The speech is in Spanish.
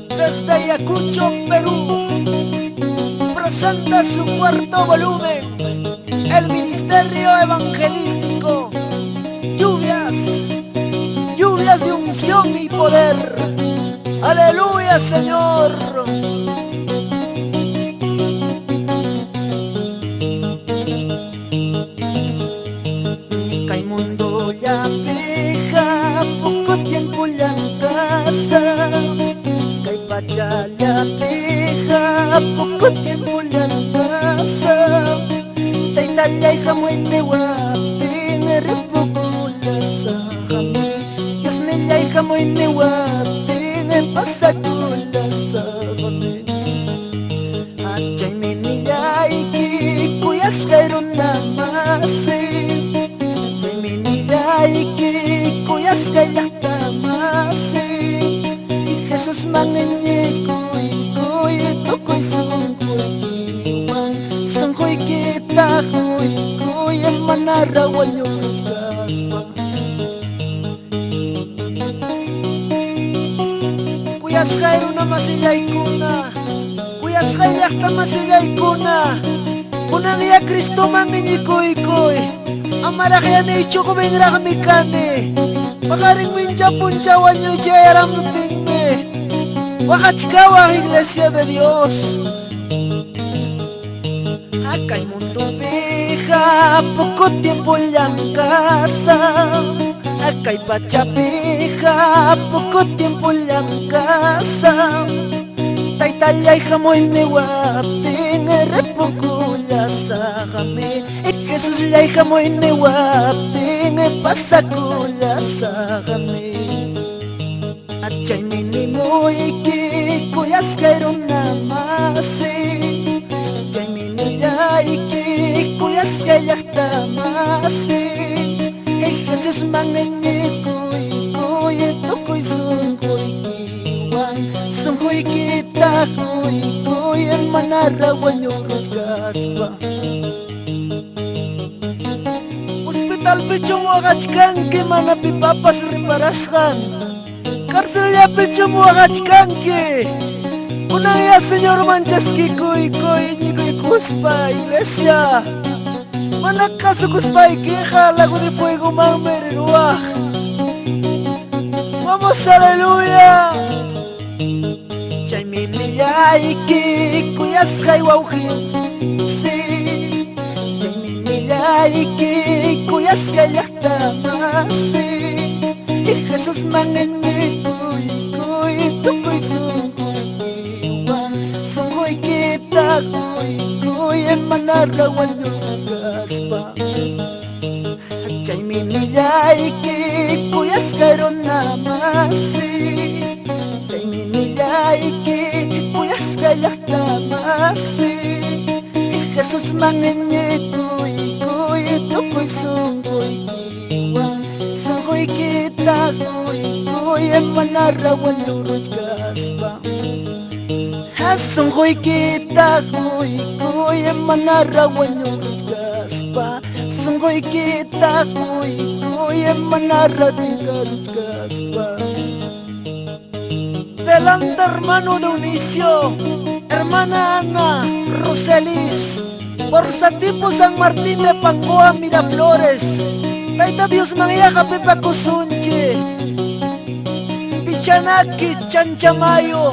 Desde Ayacucho, Perú, presenta su cuarto volumen, el Ministerio Evangelístico. Lluvias, lluvias de unción y poder. Aleluya, Señor. Caimundo ya peja, poco tiempo ya en casa. Caipacha ya peja, poco tiempo ya en casa. Taitalla y jamuin de guapín, repoco la sajame. Yasmilla y jamuin de guapín, pasa con la sajame. Achay minilla y kikuyas kairun namase. Ay, kuyas kaya tamase. Y Jesús manenye kuy tokoy sungkoy iwan. Sangkoy kita kuy manarawan yung kaspa. Kuyas kayo na masilay kuna. Kuyas kaya masilay kuna. Kunang iya Kristo manenye kuy. Amara kaya na ichoko bengra kami kane. Pakaring mincha punchawan nyo chayaram nuting me. Wakachikawa Iglesia de Dios. Acá el mundo peja, poco tiempo ya en casa. Acá hay pachapeja, poco tiempo ya en casa. Taitalla y jamoy ne guapin, repoco ya sajame. Jesús ya hija muy neguapin, pasa con la sajame. Achay minimo y que cuyas caeron namase. Achay minilla y que cuyas cayak tamase. Jesús manenye kuy tokoy sungkoy iwan. Sungkoy kita kuy manarawan yung kaspa. Hospital pecho muagachkan que mana pipapas reparaskan. Cárcel ya pecho muagachkan que una ya señor manchaski kuy ni kuspa iglesia. Mana caso kuspa y queja lago de fuego mameruah. Vamos aleluya. Chaimini ya iki kuyas kaiwauji. Ay, que cuyas callas tamase. Y Jesús manenye kuy tokoy sungkoy iwan. Sungkoy kita kuy manarawan yung kaspa. Achay minilla y que cuyas karon namase. Achay minilla y que cuyas callas tamase. Y Jesús manenye tokoy sungkoy iwan. Sungkoy kita kuy manarawan yung kaspa. Sungkoy kita kuy manarawan yung kaspa. Sungkoy kita kuy manarawan yung kaspa. Delante hermano Dionisio, hermana Ana Roselis, por Satipo San Martín de Pangoa, Miraflores. Taita Dios mangyaka pepa kusunche. Pichanaki, Chanchamayo,